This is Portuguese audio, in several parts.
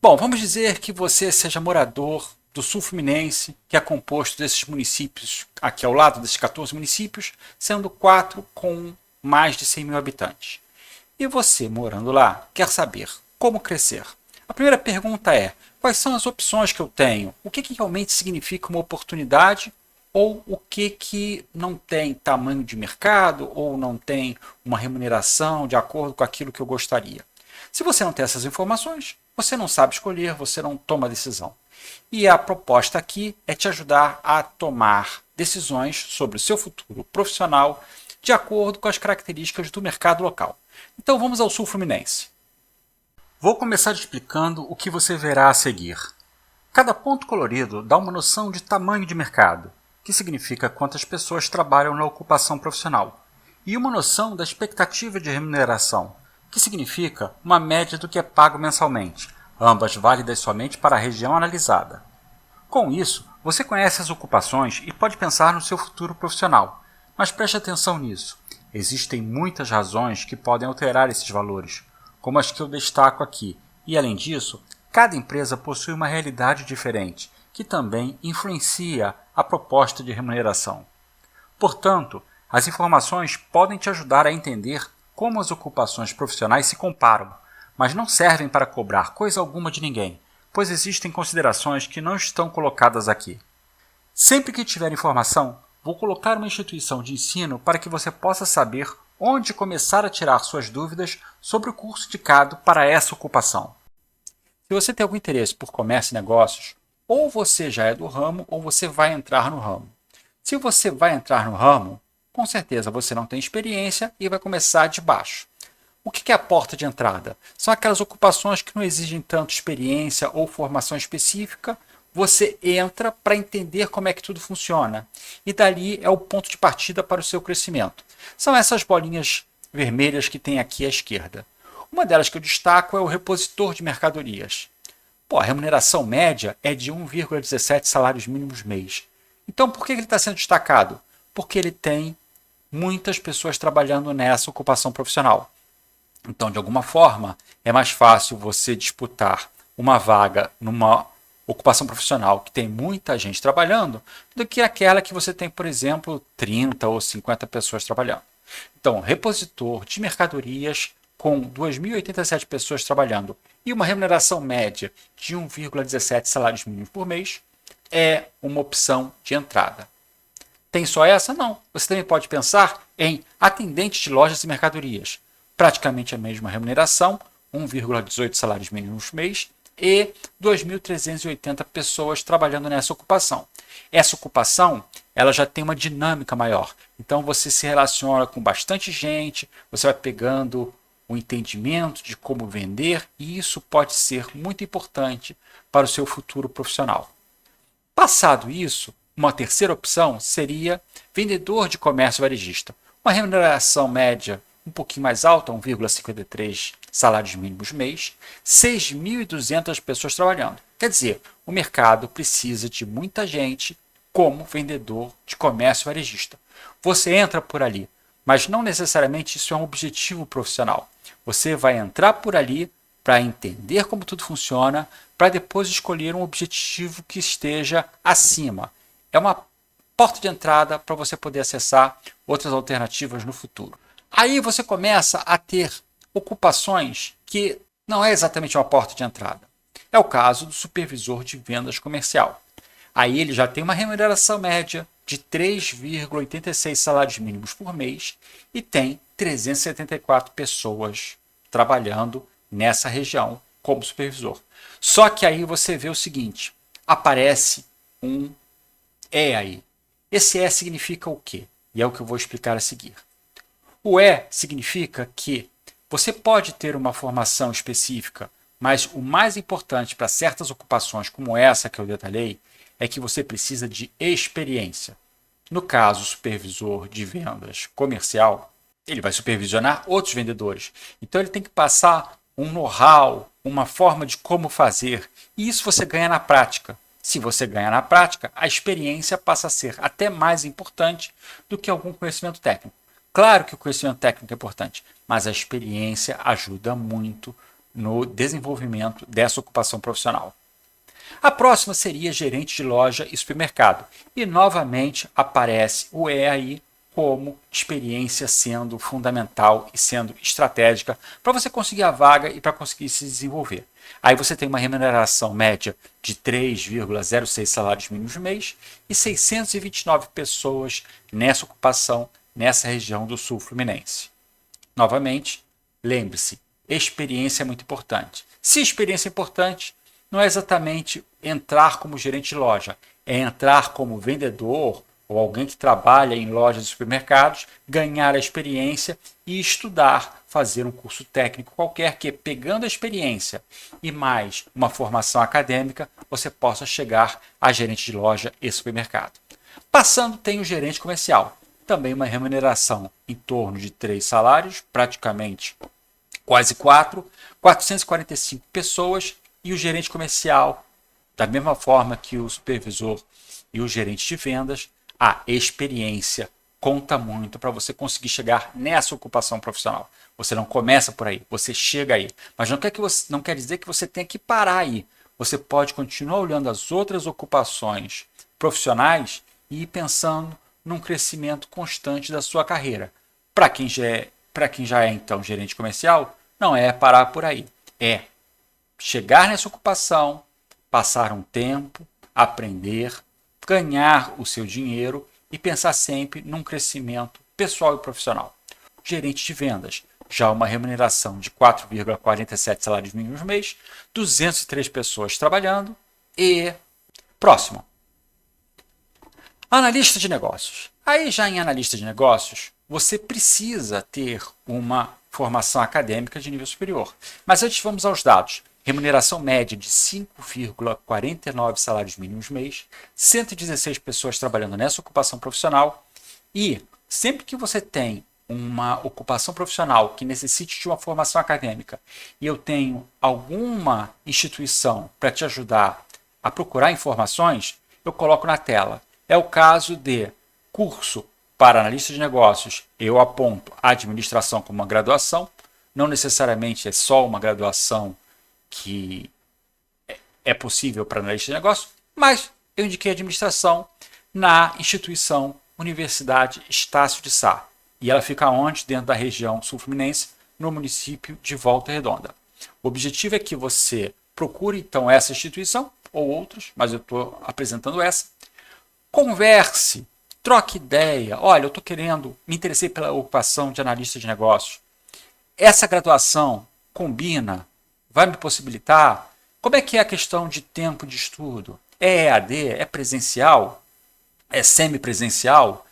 Bom, vamos dizer que você seja morador do sul fluminense, que é composto desses municípios aqui ao lado, desses 14 municípios, sendo 4 com mais de 100 mil habitantes. E você, morando lá, quer saber como crescer. A primeira pergunta é: quais são as opções que eu tenho? O que realmente significa uma oportunidade? Ou o que não tem tamanho de mercado ou não tem uma remuneração de acordo com aquilo que eu gostaria? Se você não tem essas informações, você não sabe escolher, você não toma decisão. E a proposta aqui é te ajudar a tomar decisões sobre o seu futuro profissional de acordo com as características do mercado local. Então vamos ao sul fluminense. Vou começar explicando o que você verá a seguir. Cada ponto colorido dá uma noção de tamanho de mercado, que significa quantas pessoas trabalham na ocupação profissional, e uma noção da expectativa de remuneração, que significa uma média do que é pago mensalmente, ambas válidas somente para a região analisada. Com isso, você conhece as ocupações e pode pensar no seu futuro profissional, mas preste atenção nisso. Existem muitas razões que podem alterar esses valores, como as que eu destaco aqui, e além disso, cada empresa possui uma realidade diferente, que também influencia a proposta de remuneração. Portanto, as informações podem te ajudar a entender como as ocupações profissionais se comparam, mas não servem para cobrar coisa alguma de ninguém, pois existem considerações que não estão colocadas aqui. Sempre que tiver informação, vou colocar uma instituição de ensino para que você possa saber onde começar a tirar suas dúvidas sobre o curso indicado para essa ocupação. Se você tem algum interesse por comércio e negócios, ou você já é do ramo ou você vai entrar no ramo. Se você vai entrar no ramo, com certeza você não tem experiência e vai começar de baixo. O que é a porta de entrada? São aquelas ocupações que não exigem tanto experiência ou formação específica. Você entra para entender como é que tudo funciona. E dali é o ponto de partida para o seu crescimento. São essas bolinhas vermelhas que tem aqui à esquerda. Uma delas que eu destaco é o repositor de mercadorias. A remuneração média é de 1,17 salários mínimos mês. Então, por que ele está sendo destacado? Porque ele tem muitas pessoas trabalhando nessa ocupação profissional. Então, de alguma forma, é mais fácil você disputar uma vaga numa ocupação profissional que tem muita gente trabalhando do que aquela que você tem, por exemplo, 30 ou 50 pessoas trabalhando. Então, repositor de mercadorias com 2.087 pessoas trabalhando e uma remuneração média de 1,17 salários mínimos por mês é uma opção de entrada. Tem só essa? Não. Você também pode pensar em atendente de lojas e mercadorias. Praticamente a mesma remuneração, 1,18 salários mínimos por mês e 2.380 pessoas trabalhando nessa ocupação. Essa ocupação ela já tem uma dinâmica maior. Então você se relaciona com bastante gente, você vai pegando o entendimento de como vender e isso pode ser muito importante para o seu futuro profissional. Passado isso, uma terceira opção seria vendedor de comércio varejista. Uma remuneração média um pouquinho mais alta, 1,53 salários mínimos mês, 6.200 pessoas trabalhando. Quer dizer, o mercado precisa de muita gente como vendedor de comércio varejista. Você entra por ali, mas não necessariamente isso é um objetivo profissional. Você vai entrar por ali para entender como tudo funciona, para depois escolher um objetivo que esteja acima. É uma porta de entrada para você poder acessar outras alternativas no futuro. Aí você começa a ter ocupações que não é exatamente uma porta de entrada. É o caso do supervisor de vendas comercial. Aí ele já tem uma remuneração média de 3,86 salários mínimos por mês e tem 374 pessoas trabalhando nessa região como supervisor. Só que aí você vê o seguinte, aparece um E aí. Esse E significa o quê? E é o que eu vou explicar a seguir. O E significa que você pode ter uma formação específica, mas o mais importante para certas ocupações como essa que eu detalhei é que você precisa de experiência. No caso, o supervisor de vendas comercial, ele vai supervisionar outros vendedores. Então ele tem que passar um know-how, uma forma de como fazer. E isso você ganha na prática. Se você ganha na prática, a experiência passa a ser até mais importante do que algum conhecimento técnico. Claro que o conhecimento técnico é importante, mas a experiência ajuda muito no desenvolvimento dessa ocupação profissional. A próxima seria gerente de loja e supermercado. E novamente aparece o E aí como experiência sendo fundamental e sendo estratégica para você conseguir a vaga e para conseguir se desenvolver. Aí você tem uma remuneração média de 3,06 salários mínimos mês e 629 pessoas nessa ocupação, nessa região do sul fluminense. Novamente, lembre-se, experiência é muito importante. Se experiência é importante, não é exatamente entrar como gerente de loja, é entrar como vendedor ou alguém que trabalha em lojas e supermercados, ganhar a experiência e estudar, fazer um curso técnico qualquer que, pegando a experiência e mais uma formação acadêmica, você possa chegar a gerente de loja e supermercado. Passando, tem o gerente comercial, também uma remuneração em torno de 3 salários, praticamente quase 4, 445 pessoas, e o gerente comercial, da mesma forma que o supervisor e o gerente de vendas, a experiência conta muito para você conseguir chegar nessa ocupação profissional. Você não começa por aí, você chega aí. Mas não quer dizer que você tenha que parar aí. Você pode continuar olhando as outras ocupações profissionais e ir pensando num crescimento constante da sua carreira. Para quem já é então gerente comercial, não é parar por aí. É chegar nessa ocupação, passar um tempo, aprender, ganhar o seu dinheiro e pensar sempre num crescimento pessoal e profissional. Gerente de vendas, já uma remuneração de 4,47 salários mínimos mês, 203 pessoas trabalhando e próximo. Analista de negócios. Aí já em analista de negócios, você precisa ter uma formação acadêmica de nível superior. Mas antes vamos aos dados. Remuneração média de 5,49 salários mínimos mês, 116 pessoas trabalhando nessa ocupação profissional e sempre que você tem uma ocupação profissional que necessite de uma formação acadêmica e eu tenho alguma instituição para te ajudar a procurar informações, eu coloco na tela. É o caso de curso para analista de negócios, eu aponto a administração como uma graduação, não necessariamente é só uma graduação que é possível para analista de negócio, mas eu indiquei administração na instituição Universidade Estácio de Sá. E ela fica onde? Dentro da região sul-fluminense, no município de Volta Redonda. O objetivo é que você procure então essa instituição, ou outras, mas eu estou apresentando essa. Converse, troque ideia. Olha, eu estou me interessei pela ocupação de analista de negócios. Essa graduação combina? Vai me possibilitar? Como é que é a questão de tempo de estudo? É EAD? É presencial? É semipresencial?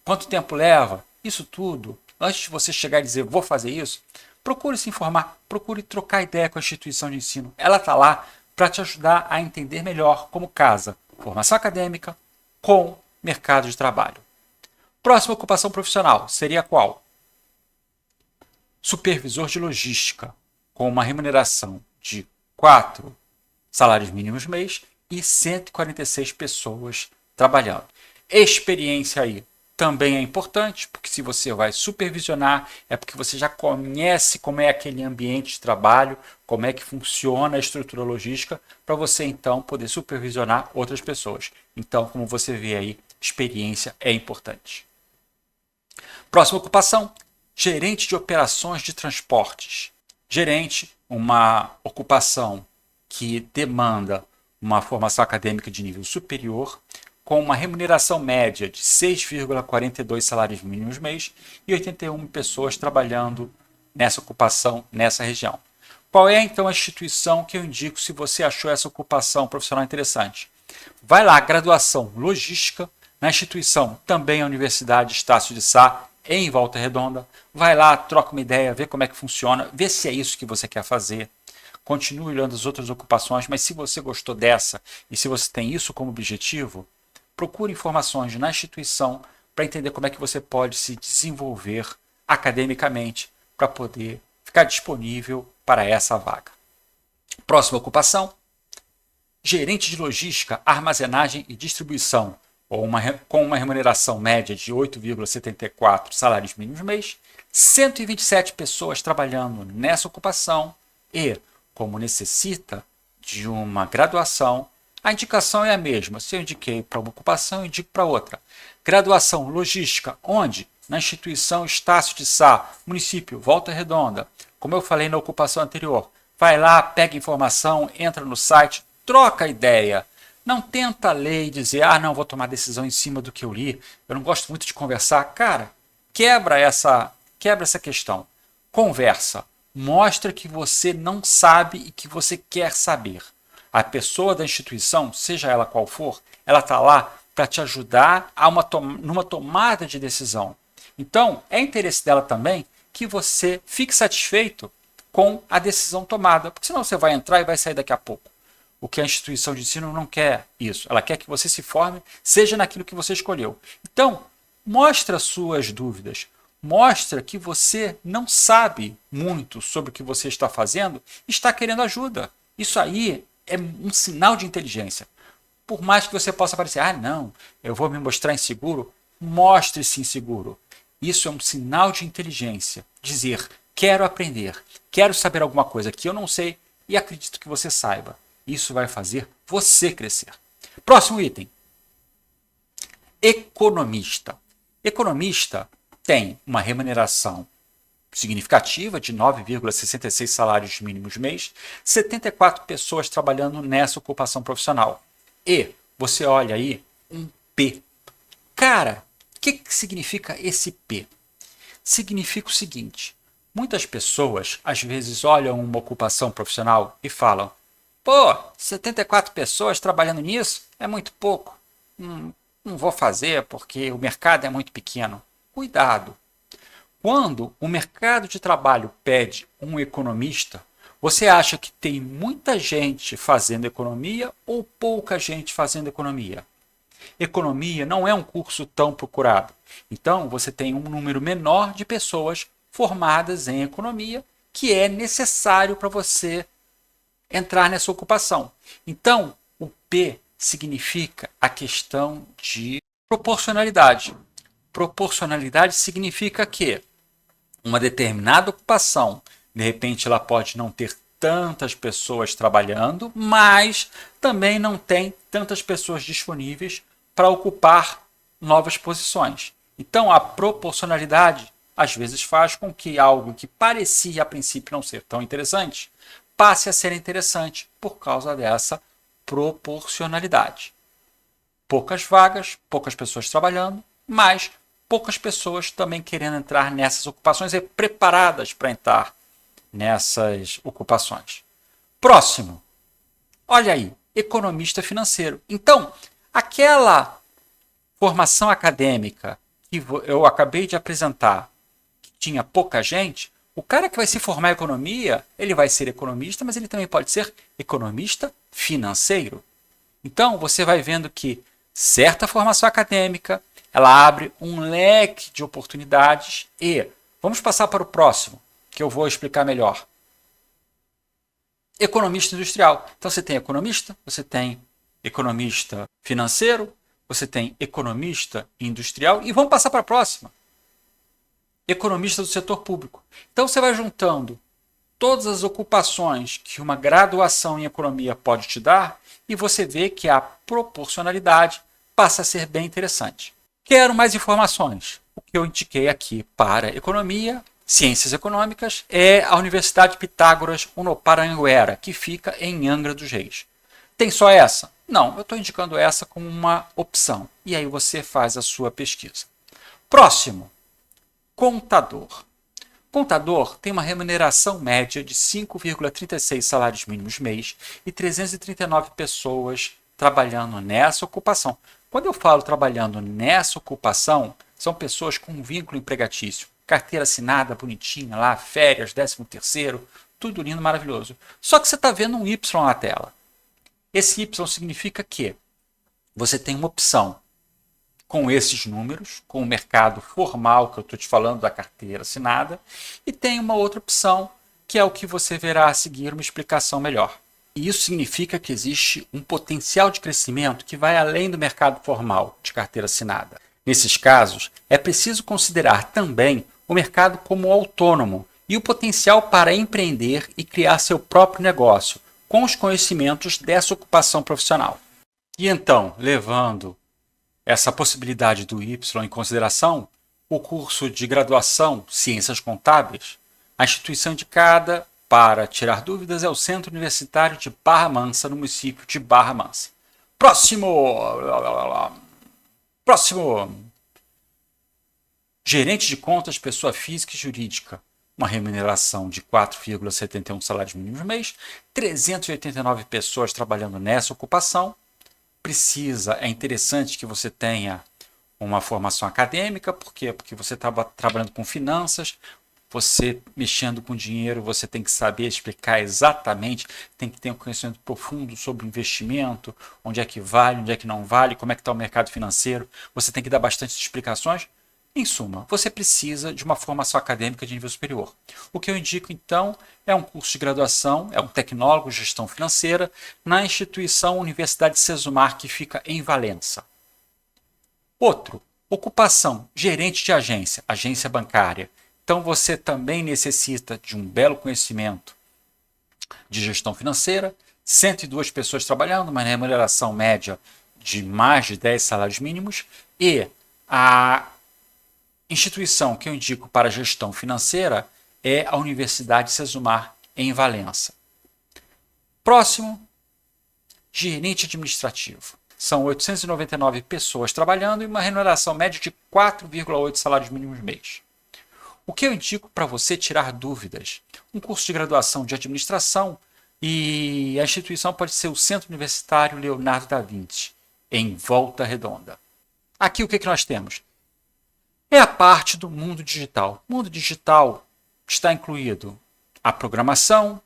Quanto tempo leva? Isso tudo, antes de você chegar e dizer vou fazer isso, procure se informar, procure trocar ideia com a instituição de ensino. Ela está lá para te ajudar a entender melhor como casa formação acadêmica com mercado de trabalho. Próxima ocupação profissional seria qual? Supervisor de logística, com uma remuneração de 4 salários mínimos mês e 146 pessoas trabalhando. Experiência aí também é importante, porque se você vai supervisionar, é porque você já conhece como é aquele ambiente de trabalho, como é que funciona a estrutura logística, para você então poder supervisionar outras pessoas. Então, como você vê aí, experiência é importante. Próxima ocupação, gerente de operações de transportes. Gerente, uma ocupação que demanda uma formação acadêmica de nível superior, com uma remuneração média de 6,42 salários mínimos mês e 81 pessoas trabalhando nessa ocupação, nessa região. Qual é então a instituição que eu indico se você achou essa ocupação profissional interessante? Vai lá, graduação logística, na instituição também a Universidade Estácio de Sá, em Volta Redonda. Vai lá, troca uma ideia, vê como é que funciona, vê se é isso que você quer fazer. Continue olhando as outras ocupações, mas se você gostou dessa e se você tem isso como objetivo, procure informações na instituição para entender como é que você pode se desenvolver academicamente para poder ficar disponível para essa vaga. Próxima ocupação, gerente de logística, armazenagem e distribuição, ou com uma remuneração média de 8,74 salários mínimos mês, 127 pessoas trabalhando nessa ocupação e, como necessita de uma graduação, a indicação é a mesma. Se eu indiquei para uma ocupação, eu indico para outra. Graduação logística, onde? Na instituição Estácio de Sá, município Volta Redonda. Como eu falei na ocupação anterior, vai lá, pega informação, entra no site, troca ideia. Não tenta ler e dizer, não, vou tomar decisão em cima do que eu li, eu não gosto muito de conversar. Cara, quebra essa questão. Conversa. Mostra que você não sabe e que você quer saber. A pessoa da instituição, seja ela qual for, ela está lá para te ajudar numa tomada de decisão. Então, é interesse dela também que você fique satisfeito com a decisão tomada, porque senão você vai entrar e vai sair daqui a pouco. O que a instituição de ensino não quer isso. Ela quer que você se forme, seja naquilo que você escolheu. Então, mostra suas dúvidas. Mostra que você não sabe muito sobre o que você está fazendo e está querendo ajuda. Isso aí é um sinal de inteligência. Por mais que você possa parecer, não, eu vou me mostrar inseguro, mostre-se inseguro. Isso é um sinal de inteligência. Dizer, quero aprender, quero saber alguma coisa que eu não sei e acredito que você saiba. Isso vai fazer você crescer. Próximo item. Economista. Economista tem uma remuneração significativa de 9,66 salários mínimos mês, 74 pessoas trabalhando nessa ocupação profissional. E você olha aí um P. Cara, o que significa esse P? Significa o seguinte, muitas pessoas às vezes olham uma ocupação profissional e falam, 74 pessoas trabalhando nisso é muito pouco, não vou fazer porque o mercado é muito pequeno. Cuidado! Quando o mercado de trabalho pede um economista, você acha que tem muita gente fazendo economia ou pouca gente fazendo economia? Economia não é um curso tão procurado. Então, você tem um número menor de pessoas formadas em economia que é necessário para você entrar nessa ocupação. Então, o P significa a questão de proporcionalidade. Proporcionalidade significa que uma determinada ocupação, de repente ela pode não ter tantas pessoas trabalhando, mas também não tem tantas pessoas disponíveis para ocupar novas posições. Então a proporcionalidade às vezes faz com que algo que parecia a princípio não ser tão interessante passe a ser interessante por causa dessa proporcionalidade. Poucas vagas, poucas pessoas trabalhando, mas poucas pessoas também querendo entrar nessas ocupações e preparadas para entrar nessas ocupações. Próximo. Olha aí, economista financeiro. Então, aquela formação acadêmica que eu acabei de apresentar, que tinha pouca gente, o cara que vai se formar em economia, ele vai ser economista, mas ele também pode ser economista financeiro. Então, você vai vendo que certa formação acadêmica, ela abre um leque de oportunidades e vamos passar para o próximo, que eu vou explicar melhor. Economista industrial. Então você tem economista, você tem economista financeiro, você tem economista industrial e vamos passar para a próxima. Economista do setor público. Então você vai juntando todas as ocupações que uma graduação em economia pode te dar e você vê que a proporcionalidade passa a ser bem interessante. Quero mais informações. O que eu indiquei aqui para economia, ciências econômicas, é a Universidade Pitágoras Unoparanguera, que fica em Angra dos Reis. Tem só essa? Não, eu estou indicando essa como uma opção. E aí você faz a sua pesquisa. Próximo. Contador. Contador tem uma remuneração média de 5,36 salários mínimos mês e 339 pessoas trabalhando nessa ocupação. Quando eu falo trabalhando nessa ocupação, são pessoas com um vínculo empregatício. Carteira assinada, bonitinha lá, férias, 13º, tudo lindo, maravilhoso. Só que você está vendo um Y na tela. Esse Y significa que você tem uma opção com esses números, com o mercado formal que eu estou te falando da carteira assinada, e tem uma outra opção que é o que você verá a seguir uma explicação melhor. E isso significa que existe um potencial de crescimento que vai além do mercado formal de carteira assinada. Nesses casos, é preciso considerar também o mercado como autônomo e o potencial para empreender e criar seu próprio negócio com os conhecimentos dessa ocupação profissional. E então, levando essa possibilidade do Y em consideração, o curso de graduação Ciências Contábeis, a instituição indicada para tirar dúvidas é o Centro Universitário de Barra Mansa, no município de Barra Mansa. Próximo! Gerente de contas, pessoa física e jurídica. Uma remuneração de 4,71 salários mínimos mês, 389 pessoas trabalhando nessa ocupação. É interessante que você tenha uma formação acadêmica, por quê? Porque você estava trabalhando com finanças, você mexendo com dinheiro, você tem que saber explicar exatamente, tem que ter um conhecimento profundo sobre investimento, onde é que vale, onde é que não vale, como é que está o mercado financeiro, você tem que dar bastante explicações. Em suma, você precisa de uma formação acadêmica de nível superior. O que eu indico, então, é um curso de graduação, é um tecnólogo de gestão financeira, na instituição Universidade Sesumar, que fica em Valença. Outro, ocupação, gerente de agência, agência bancária. Então, você também necessita de um belo conhecimento de gestão financeira, 102 pessoas trabalhando, uma remuneração média de mais de 10 salários mínimos, e a instituição que eu indico para gestão financeira é a Universidade Sesumar, em Valença. Próximo, gerente administrativo. São 899 pessoas trabalhando e uma remuneração média de 4,8 salários mínimos mês. O que eu indico para você tirar dúvidas? Um curso de graduação de administração, e a instituição pode ser o Centro Universitário Leonardo da Vinci, em Volta Redonda. Aqui o que nós temos? É a parte do mundo digital. O mundo digital está incluído a programação,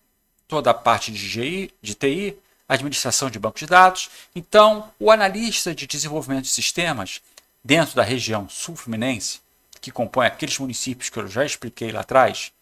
toda a parte de TI, administração de banco de dados. Então, o analista de desenvolvimento de sistemas dentro da região sul-fluminense, que compõe aqueles municípios que eu já expliquei lá atrás,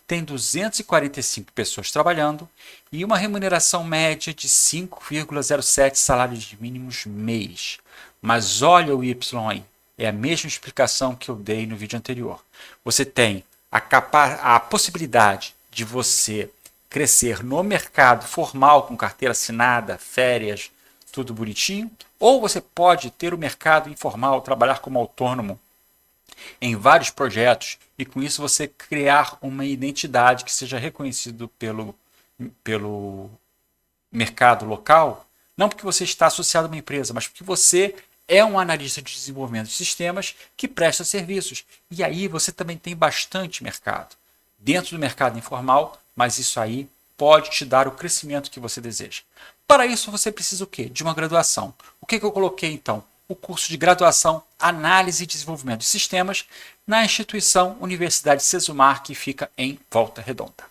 tem 245 pessoas trabalhando e uma remuneração média de 5,07 salários mínimos mês. Mas olha o Y aí. É a mesma explicação que eu dei no vídeo anterior. Você tem a possibilidade de você crescer no mercado formal com carteira assinada, férias, tudo bonitinho, ou você pode ter o mercado informal, trabalhar como autônomo em vários projetos e com isso você criar uma identidade que seja reconhecido pelo mercado local, não porque você está associado a uma empresa, mas porque você é um analista de desenvolvimento de sistemas que presta serviços. E aí você também tem bastante mercado. Dentro do mercado informal, mas isso aí pode te dar o crescimento que você deseja. Para isso você precisa o quê? De uma graduação. O que eu coloquei então? O curso de graduação Análise e Desenvolvimento de Sistemas na instituição Universidade Sesumar, que fica em Volta Redonda.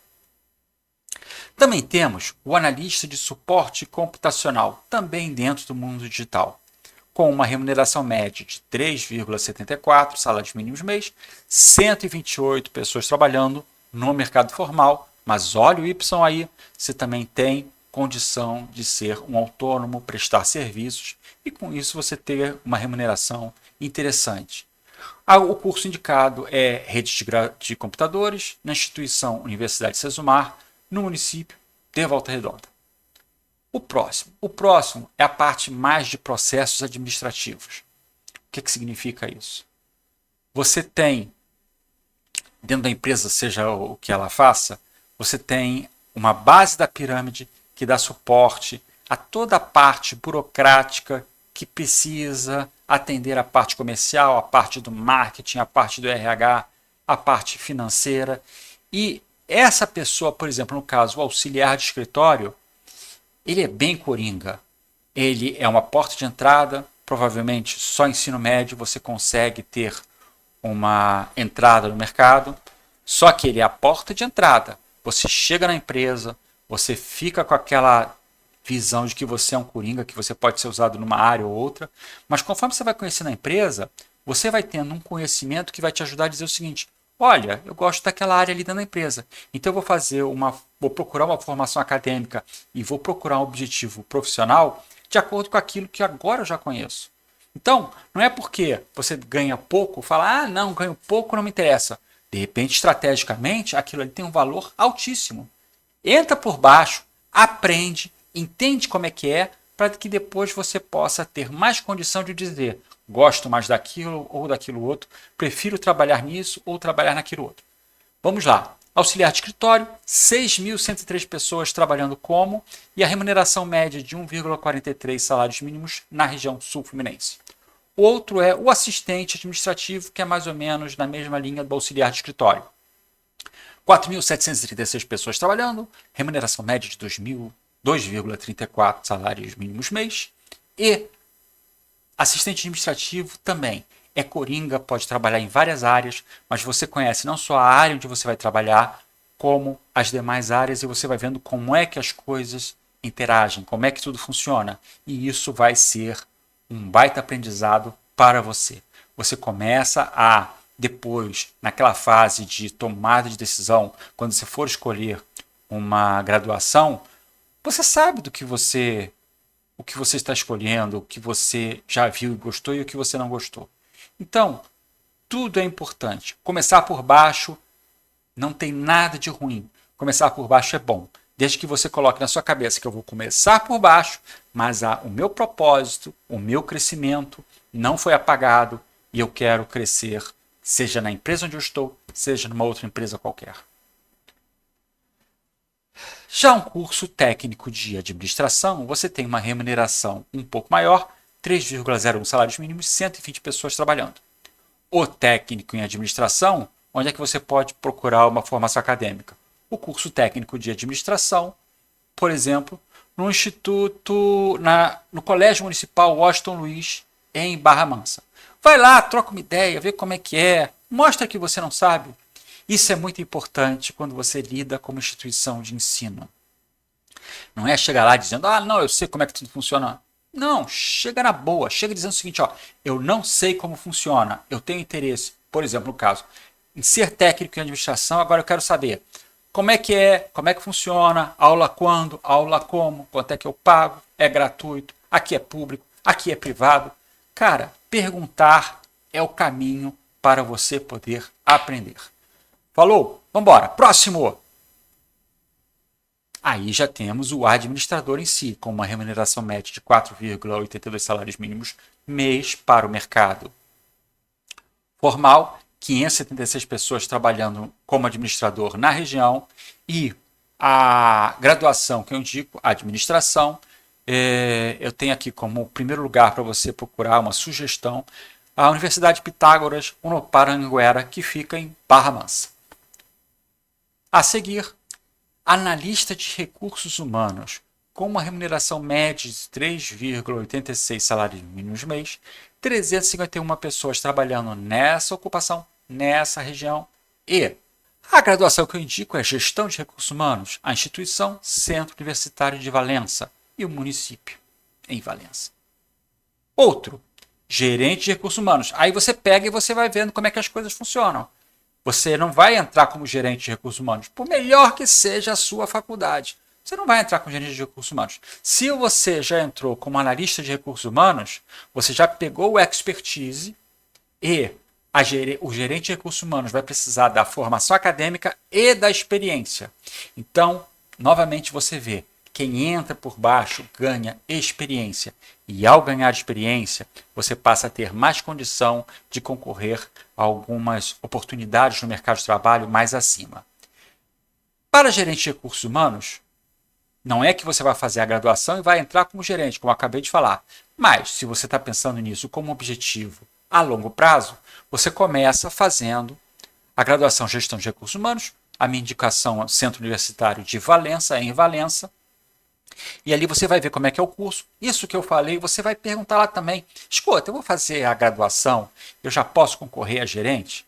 Também temos o analista de suporte computacional, também dentro do mundo digital, com uma remuneração média de 3,74 salários mínimos mês, 128 pessoas trabalhando no mercado formal, mas olha o Y aí, você também tem condição de ser um autônomo, prestar serviços e com isso você ter uma remuneração interessante. O curso indicado é Redes de Computadores na instituição Universidade Sesumar, no município de Volta Redonda. O próximo é a parte mais de processos administrativos. O que significa isso? Você tem, dentro da empresa, seja o que ela faça, você tem uma base da pirâmide que dá suporte a toda a parte burocrática que precisa atender a parte comercial, a parte do marketing, a parte do RH, a parte financeira. E essa pessoa, por exemplo, no caso, o auxiliar de escritório, ele é bem coringa. Ele é uma porta de entrada, provavelmente só ensino médio você consegue ter uma entrada no mercado, só que ele é a porta de entrada. Você chega na empresa, você fica com aquela visão de que você é um coringa, que você pode ser usado numa área ou outra, mas conforme você vai conhecendo a empresa, você vai tendo um conhecimento que vai te ajudar a dizer o seguinte: Olha, eu gosto daquela área ali dentro da empresa, então eu vou procurar uma formação acadêmica e vou procurar um objetivo profissional de acordo com aquilo que agora eu já conheço. Então, não é porque você ganha pouco, fala, ah, não, ganho pouco, não me interessa. De repente, estrategicamente, aquilo ali tem um valor altíssimo. Entra por baixo, aprende, entende como é, para que depois você possa ter mais condição de dizer gosto mais daquilo ou daquilo outro, prefiro trabalhar nisso ou trabalhar naquilo outro. Vamos lá. Auxiliar de escritório, 6.103 pessoas trabalhando como e a remuneração média de 1,43 salários mínimos na região sul-fluminense. O outro é o assistente administrativo, que é mais ou menos na mesma linha do auxiliar de escritório. 4.736 pessoas trabalhando, remuneração média de 2,34 salários mínimos mês. E assistente administrativo também é coringa, pode trabalhar em várias áreas, mas você conhece não só a área onde você vai trabalhar, como as demais áreas e você vai vendo como é que as coisas interagem, como é que tudo funciona. E isso vai ser um baita aprendizado para você. Você começa a, depois, naquela fase de tomada de decisão, quando você for escolher uma graduação, você sabe o que você está escolhendo, o que você já viu e gostou e o que você não gostou. Então, tudo é importante. Começar por baixo não tem nada de ruim. Começar por baixo é bom. Desde que você coloque na sua cabeça que eu vou começar por baixo, mas o meu propósito, o meu crescimento não foi apagado e eu quero crescer, seja na empresa onde eu estou, seja numa outra empresa qualquer. Já um curso técnico de administração, você tem uma remuneração um pouco maior, 3,01 salários mínimos, 120 pessoas trabalhando. O técnico em administração, onde é que você pode procurar uma formação acadêmica? O curso técnico de administração, por exemplo, no Instituto, no Colégio Municipal Washington Luiz, em Barra Mansa. Vai lá, troca uma ideia, vê como é, mostra que você não sabe. Isso é muito importante quando você lida com uma instituição de ensino. Não é chegar lá dizendo, não, eu sei como é que tudo funciona. Não, chega na boa, chega dizendo o seguinte, eu não sei como funciona, eu tenho interesse, por exemplo, no caso, em ser técnico em administração, agora eu quero saber como é, como é que funciona, aula quando, aula como, quanto é que eu pago, é gratuito, aqui é público, aqui é privado. Cara, perguntar é o caminho para você poder aprender. Falou? Vamos embora. Próximo! Aí já temos o administrador em si, com uma remuneração média de 4,82 salários mínimos mês para o mercado formal, 576 pessoas trabalhando como administrador na região e a graduação que eu indico, a administração, eu tenho aqui como primeiro lugar para você procurar uma sugestão a Universidade Pitágoras, Unoparanguera, que fica em Barra Mansa. A seguir, analista de recursos humanos, com uma remuneração média de 3,86 salários mínimos mês, 351 pessoas trabalhando nessa ocupação, nessa região. E a graduação que eu indico é Gestão de Recursos Humanos, a instituição Centro Universitário de Valença e o município em Valença. Outro, Gerente de Recursos Humanos. Aí você pega e você vai vendo como é que as coisas funcionam. Você não vai entrar como gerente de recursos humanos, por melhor que seja a sua faculdade. Você não vai entrar como gerente de recursos humanos. Se você já entrou como analista de recursos humanos, você já pegou o expertise e o gerente de recursos humanos vai precisar da formação acadêmica e da experiência. Então, novamente você vê, quem entra por baixo ganha experiência. E ao ganhar experiência, você passa a ter mais condição de concorrer a algumas oportunidades no mercado de trabalho mais acima. Para gerente de recursos humanos, não é que você vai fazer a graduação e vai entrar como gerente, como eu acabei de falar. Mas, se você está pensando nisso como objetivo a longo prazo, você começa fazendo a graduação em Gestão de Recursos Humanos, a minha indicação é o Centro Universitário de Valença, em Valença, e ali você vai ver como é que é o curso. Isso que eu falei, você vai perguntar lá também. Escuta, eu vou fazer a graduação, eu já posso concorrer a gerente?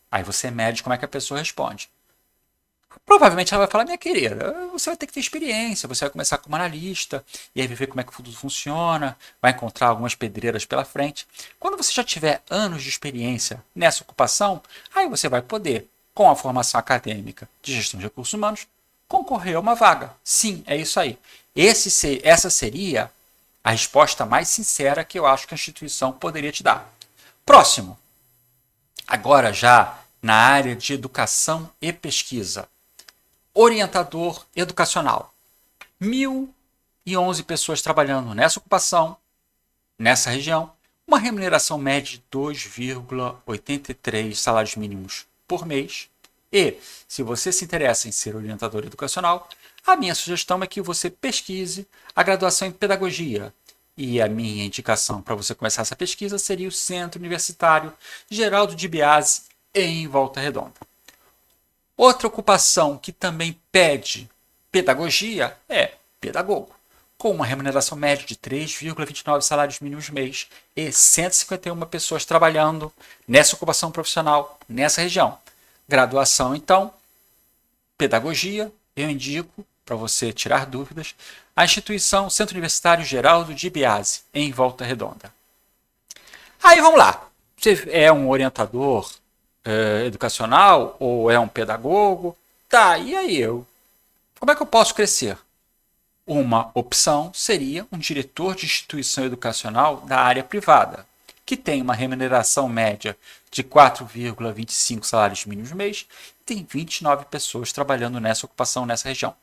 Aí você mede como é que a pessoa responde. Provavelmente ela vai falar, minha querida, você vai ter que ter experiência, você vai começar como analista, e aí vai ver como é que tudo funciona, vai encontrar algumas pedreiras pela frente. Quando você já tiver anos de experiência nessa ocupação, aí você vai poder, com a formação acadêmica de gestão de recursos humanos, concorrer a uma vaga. Sim, é isso aí. Essa seria a resposta mais sincera que eu acho que a instituição poderia te dar. Próximo. Agora já na área de educação e pesquisa. Orientador educacional. 1.011 pessoas trabalhando nessa ocupação, nessa região, uma remuneração média de 2,83 salários mínimos por mês. E, se você se interessa em ser orientador educacional, a minha sugestão é que você pesquise a graduação em pedagogia. E a minha indicação para você começar essa pesquisa seria o Centro Universitário Geraldo de Biase, em Volta Redonda. Outra ocupação que também pede pedagogia é pedagogo, com uma remuneração média de 3,29 salários mínimos mês e 151 pessoas trabalhando nessa ocupação profissional, nessa região. Graduação, então, pedagogia, eu indico, para você tirar dúvidas, a instituição Centro Universitário Geraldo de Biase, em Volta Redonda. Aí vamos lá, você é um orientador educacional ou é um pedagogo? Tá, e aí como é que eu posso crescer? Uma opção seria um diretor de instituição educacional da área privada, que tem uma remuneração média de 4,25 salários mínimos mês e tem 29 pessoas trabalhando nessa ocupação nessa região.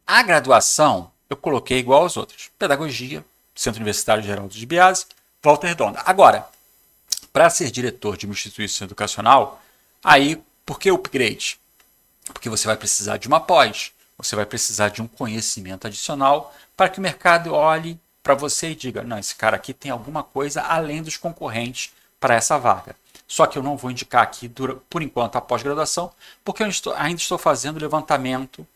A graduação eu coloquei igual aos outros. Pedagogia, Centro Universitário Geraldo de Biase, Volta Redonda. Agora, para ser diretor de uma instituição educacional, aí, por que upgrade? Porque você vai precisar de uma pós, você vai precisar de um conhecimento adicional para que o mercado olhe para você e diga, não, esse cara aqui tem alguma coisa além dos concorrentes para essa vaga. Só que eu não vou indicar aqui, por enquanto, a pós-graduação, porque eu ainda estou fazendo levantamento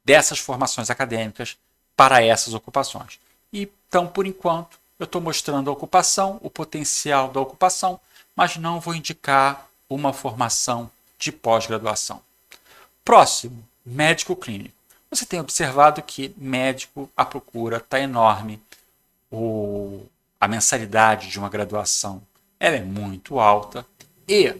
dessas formações acadêmicas para essas ocupações. Então, por enquanto, eu estou mostrando a ocupação, o potencial da ocupação, mas não vou indicar uma formação de pós-graduação. Próximo, médico clínico. Você tem observado que médico, a procura está enorme. A mensalidade de uma graduação ela é muito alta. E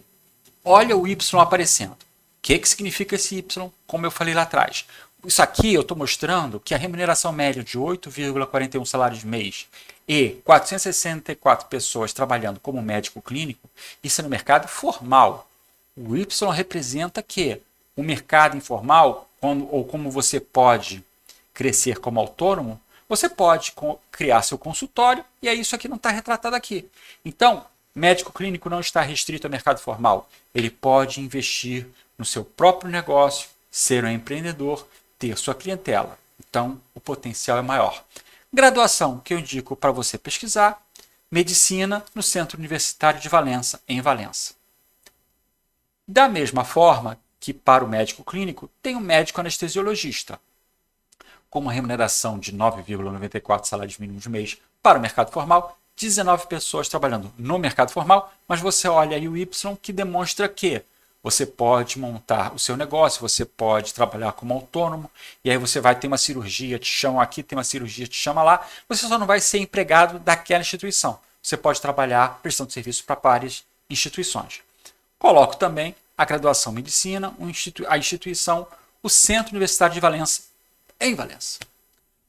olha o Y aparecendo. O que significa esse Y? Como eu falei lá atrás. Isso aqui eu estou mostrando que a remuneração média de 8,41 salários mês e 464 pessoas trabalhando como médico clínico, isso é no mercado formal. O Y representa que o mercado informal, ou como você pode crescer como autônomo, você pode criar seu consultório e é isso aqui não está retratado aqui. Então, médico clínico não está restrito ao mercado formal. Ele pode investir no seu próprio negócio, ser um empreendedor, ter sua clientela. Então, o potencial é maior. Graduação que eu indico para você pesquisar, medicina no Centro Universitário de Valença, em Valença. Da mesma forma que para o médico clínico, tem o médico anestesiologista, com uma remuneração de 9,94 salários mínimos mês para o mercado formal, 19 pessoas trabalhando no mercado formal, mas você olha aí o Y que demonstra que você pode montar o seu negócio, você pode trabalhar como autônomo, e aí você vai ter uma cirurgia, te chamam aqui, tem uma cirurgia, te chama lá, você só não vai ser empregado daquela instituição. Você pode trabalhar prestando serviço para várias instituições. Coloco também a graduação em medicina, a instituição, o Centro Universitário de Valença, em Valença.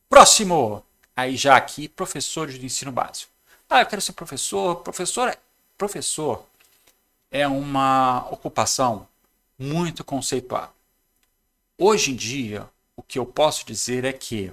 Próximo! Aí já aqui, professores do ensino básico. Eu quero ser professor. Professor é uma ocupação muito conceituada. Hoje em dia, o que eu posso dizer é que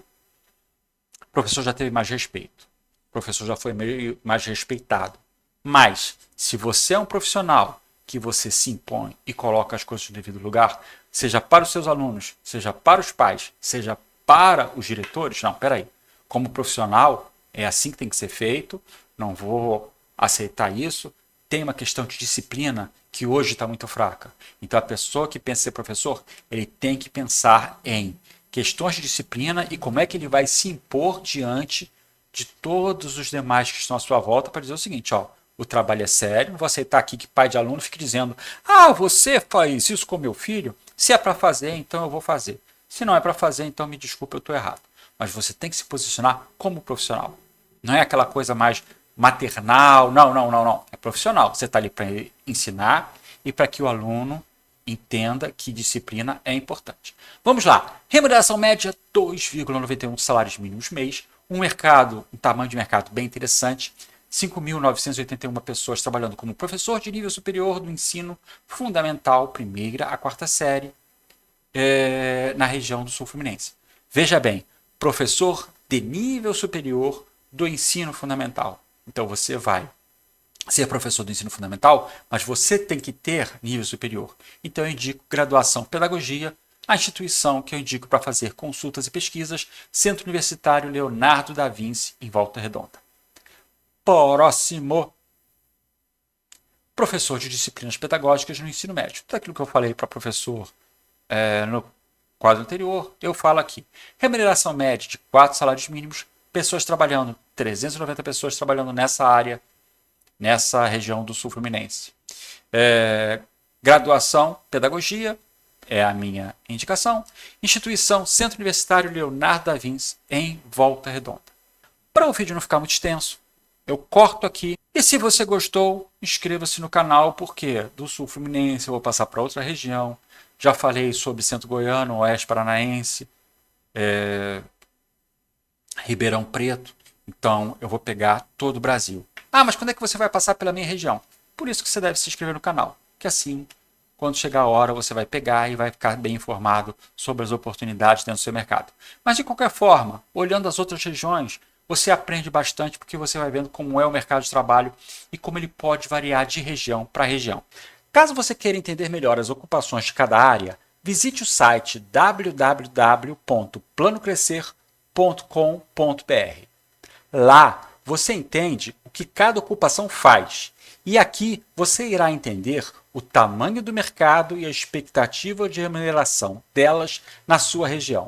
o professor já teve mais respeito. O professor já foi meio mais respeitado. Mas, se você é um profissional que você se impõe e coloca as coisas no devido lugar, seja para os seus alunos, seja para os pais, seja para os diretores, não, peraí. Como profissional, é assim que tem que ser feito, não vou aceitar isso. Tem uma questão de disciplina que hoje está muito fraca. Então, a pessoa que pensa em ser professor, ele tem que pensar em questões de disciplina e como é que ele vai se impor diante de todos os demais que estão à sua volta para dizer o seguinte, o trabalho é sério, não vou aceitar aqui que pai de aluno fique dizendo, você faz isso com meu filho. Se é para fazer, então eu vou fazer. Se não é para fazer, então me desculpe, eu estou errado. Mas você tem que se posicionar como profissional. Não é aquela coisa mais maternal. Não, não, não, não. É profissional. Você está ali para ensinar e para que o aluno entenda que disciplina é importante. Vamos lá. Remuneração média, 2,91 salários mínimos mês. Um tamanho de mercado bem interessante. 5.981 pessoas trabalhando como professor de nível superior do ensino fundamental, primeira a quarta série, na região do Sul Fluminense. Veja bem, professor de nível superior do ensino fundamental. Então você vai ser professor do ensino fundamental, mas você tem que ter nível superior. Então eu indico graduação pedagogia, a instituição que eu indico para fazer consultas e pesquisas, Centro Universitário Leonardo da Vinci, em Volta Redonda. Próximo. Professor de disciplinas pedagógicas no ensino médio. Tudo aquilo que eu falei para professor no quadro anterior, eu falo aqui. Remuneração média de 4 salários mínimos, pessoas trabalhando, 390 pessoas trabalhando nessa área, nessa região do Sul Fluminense. Graduação, pedagogia, é a minha indicação. Instituição, Centro Universitário Leonardo da Vinci, em Volta Redonda. Para o vídeo não ficar muito extenso, eu corto aqui. E se você gostou, inscreva-se no canal, porque do Sul Fluminense eu vou passar para outra região. Já falei sobre Centro Goiano, Oeste Paranaense, Ribeirão Preto. Então eu vou pegar todo o Brasil. Ah, mas quando é que você vai passar pela minha região? Por isso que você deve se inscrever no canal. Que assim, quando chegar a hora, você vai pegar e vai ficar bem informado sobre as oportunidades dentro do seu mercado. Mas de qualquer forma, olhando as outras regiões, você aprende bastante porque você vai vendo como é o mercado de trabalho e como ele pode variar de região para região. Caso você queira entender melhor as ocupações de cada área, visite o site www.planocrescer.com.br. Lá você entende o que cada ocupação faz e aqui você irá entender o tamanho do mercado e a expectativa de remuneração delas na sua região.